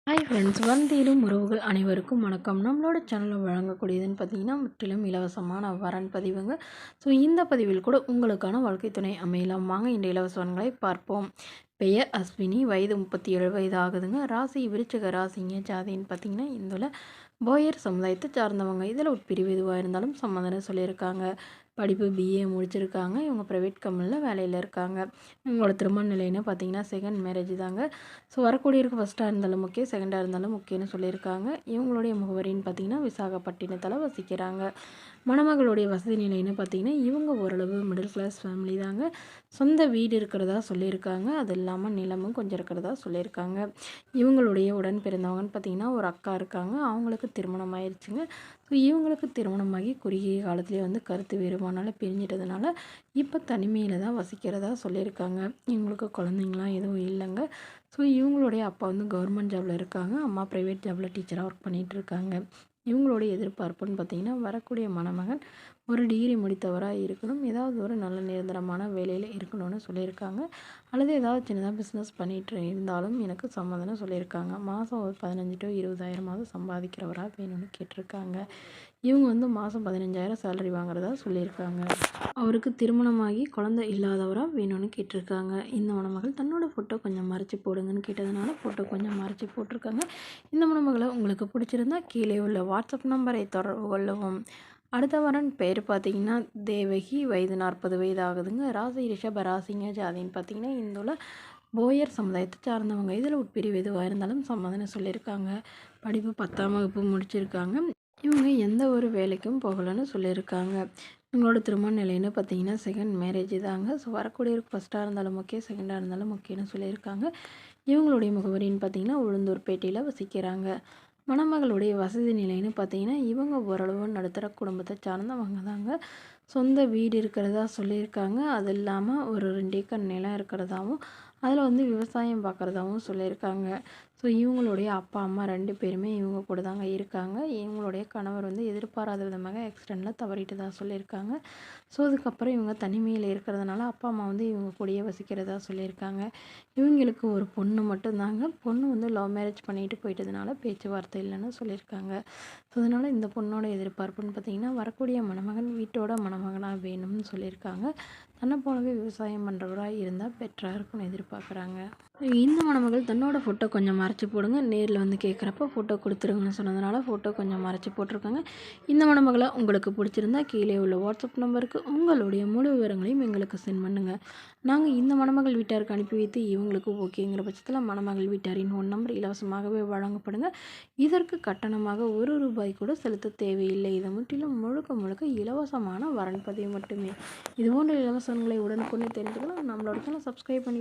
Hi friends, வந்தேறும் உறவுகள் அனைவருக்கும் வணக்கம். நம்மளோட சேனலில் வழங்கக்கூடியதுன்னு பார்த்தீங்கன்னா முற்றிலும் இலவசமான வரன் பதிவுங்க. ஸோ இந்த பதிவில் கூட உங்களுக்கான வாழ்க்கை துணை அமையலாம். வாங்க இந்த இலவசங்களை பார்ப்போம். பெயர் அஸ்வினி, வயது 37 வயது ஆகுதுங்க. ராசி விருச்சிக ராசிங்க. ஜாதின்னு பார்த்தீங்கன்னா இந்துல போயர் சமுதாயத்தை சார்ந்தவங்க. இதில் உட்பிரிவு எதுவாக இருந்தாலும் சம்மந்தம் சொல்லியிருக்காங்க. படிப்பு பிஏ முடிச்சிருக்காங்க. இவங்க ப்ரைவேட் கம்பெனியில் வேலையில் இருக்காங்க. இவங்களோட திருமண நிலைன்னு பார்த்தீங்கன்னா செகண்ட் மேரேஜ் தாங்க. ஸோ வரக்கூடியவருக்கு ஃபஸ்ட்டாக இருந்தாலும் முக்கியம், செகண்டாக இருந்தாலும் முக்கியம்னு சொல்லியிருக்காங்க. இவங்களுடைய முகவரின்னு பார்த்தீங்கன்னா விசாகப்பட்டினத்தில் வசிக்கிறாங்க. மணமகளுடைய வசதி நிலைன்னு பார்த்தீங்கன்னா இவங்க ஓரளவு மிடில் கிளாஸ் ஃபேமிலி தாங்க. சொந்த வீடு இருக்கிறதா சொல்லியிருக்காங்க. அது இல்லாமல் நிலமும் கொஞ்சம் இருக்கிறதா சொல்லியிருக்காங்க. இவங்களுடைய உடன் பிறந்தவங்கன்னு பார்த்தீங்கன்னா ஒரு அக்கா இருக்காங்க. அவங்களுக்கு திருமணம் ஆயிடுச்சுங்க. ஸோ இவங்களுக்கு திருமணமாகி குறுகிய காலத்துலேயே கருத்து வேறுபாடுனால பிரிஞ்சிட்டதுனால இப்போ தனிமையில் தான் வசிக்கிறதா சொல்லியிருக்காங்க. இவங்களுக்கு குழந்தைங்களாம் எதுவும் இல்லைங்க. ஸோ இவங்களுடைய அப்பா கவர்மெண்ட் ஜாபில் இருக்காங்க. அம்மா ப்ரைவேட் ஜாபில் டீச்சராக ஒர்க் பண்ணிகிட்டு இருக்காங்க. இவங்களுடைய எதிர்பார்ப்புன்னு பார்த்திங்கன்னா வரக்கூடிய மணமகன் ஒரு டிகிரி முடித்தவராக இருக்கணும். ஏதாவது ஒரு நல்ல நிரந்தரமான வேலையில் இருக்கணும்னு சொல்லியிருக்காங்க. அல்லது ஏதாவது சின்னதாக பிஸ்னஸ் பண்ணிகிட்டு இருந்தாலும் எனக்கு சம்மதம்னு சொல்லியிருக்காங்க. மாதம் ஒரு 15 to 20,000 சம்பாதிக்கிறவராக வேணும்னு கேட்டிருக்காங்க. இவங்க மாதம் 15,000 சேலரி வாங்குறதா சொல்லியிருக்காங்க. அவருக்கு திருமணமாகி குழந்தை இல்லாதவராக வேணும்னு கேட்டிருக்காங்க. இந்த மணமகள் தன்னோட ஃபோட்டோ கொஞ்சம் மறைச்சி போடுங்கன்னு கேட்டதுனால ஃபோட்டோ கொஞ்சம் மறைச்சி போட்டிருக்காங்க. இந்த மணமகளை உங்களுக்கு பிடிச்சிருந்தா கீழே உள்ள வாட்ஸ்அப் நம்பரை தொடர்பு கொள்ளவும். அடுத்த வரன் பேர் பார்த்திங்கன்னா தேவகி, வயது 40 வயது ஆகுதுங்க. ராசி ரிஷப ராசிங்க. ஜாதின்னு பார்த்திங்கன்னா இந்துல போயர் சமுதாயத்தை சார்ந்தவங்க. இதில் உட்பிரிவு எதுவாக இருந்தாலும் சம்மதம்னு சொல்லியிருக்காங்க. படிப்பு 10ஆம் வகுப்பு முடிச்சிருக்காங்க. இவங்க எந்த ஒரு வேலைக்கும் போகலைன்னு சொல்லியிருக்காங்க. இவங்களோட திருமண நிலைன்னு பார்த்தீங்கன்னா செகண்ட் மேரேஜ் தாங்க. ஸோ வரக்கூடியவருக்கு ஃபஸ்ட்டாக இருந்தாலும் ஓகே, செகண்டாக இருந்தாலும் ஓகேன்னு சொல்லியிருக்காங்க. இவங்களுடைய முகவரின்னு பார்த்தீங்கன்னா உளுந்தூர்பேட்டையில் வசிக்கிறாங்க. மணமகளுடைய வசதி நிலைன்னு பார்த்தீங்கன்னா இவங்க ஓரளவு நடுத்தர குடும்பத்தை சார்ந்தவங்க தாங்க. சொந்த வீடு இருக்கிறதா சொல்லியிருக்காங்க. அது இல்லாமல் ஒரு 2 ஏக்கர் நிலம் இருக்கிறதாவும் அதில் விவசாயம் பார்க்குறதாவும் சொல்லியிருக்காங்க. ஸோ இவங்களுடைய அப்பா அம்மா 2 பேருமே இவங்க கூட தாங்க இருக்காங்க. இவங்களுடைய கணவர் எதிர்பாராத விதமாக ஆக்சிடெண்ட்டில் தவறிட்டதா சொல்லியிருக்காங்க. ஸோ அதுக்கப்புறம் இவங்க தனிமையில் இருக்கிறதுனால அப்பா அம்மா இவங்க கூடயே வசிக்கிறதா சொல்லியிருக்காங்க. இவங்களுக்கு ஒரு பொண்ணு மட்டும்தாங்க. பொண்ணு லவ் மேரேஜ் பண்ணிட்டு போயிட்டதுனால பேச்சுவார்த்தை இல்லைன்னு சொல்லியிருக்காங்க. ஸோ அதனால் இந்த பொண்ணோட எதிர்பார்ப்புன்னு பார்த்திங்கன்னா வரக்கூடிய மணமகன் வீட்டோட மணமகனாக வேணும்னு சொல்லியிருக்காங்க. தன்னை போலவே விவசாயம் பண்ணுறவராக இருந்தால் பெட்டராக இருக்கும்னு எதிர்பார்க்குறாங்க. இந்த மணமகள் தன்னோட ஃபோட்டோ கொஞ்சம் மறைச்சி போடுங்க, நேரில் கேட்குறப்ப ஃபோட்டோ கொடுத்துருங்கன்னு சொன்னதுனால ஃபோட்டோ கொஞ்சம் மறைச்சி போட்டிருக்காங்க. இந்த மணமகளை உங்களுக்கு பிடிச்சிருந்தா கீழே உள்ள வாட்ஸ்அப் நம்பருக்கு உங்களுடைய முழு விவரங்களையும் எங்களுக்கு சென்ட் பண்ணுங்கள். நாங்கள் இந்த மணமகள் வீட்டாருக்கு அனுப்பி வைத்து இவங்களுக்கு ஓகேங்கிற பட்சத்தில் மணமகள் வீட்டாரின் ஃபோன் நம்பர் இலவசமாகவே வழங்கப்படுங்க. இதற்கு கட்டணமாக ₹1 கூட செலுத்த தேவையில்லை. இது முற்றிலும் முழுக்க முழுக்க இலவசமான வரன் பதிவு மட்டுமே. இதுபோன்ற இலவசங்களை உடனுக்குடனே தெரிஞ்சுக்கலாம். நம்மளோட சேனலை சப்ஸ்கிரைப் பண்ணி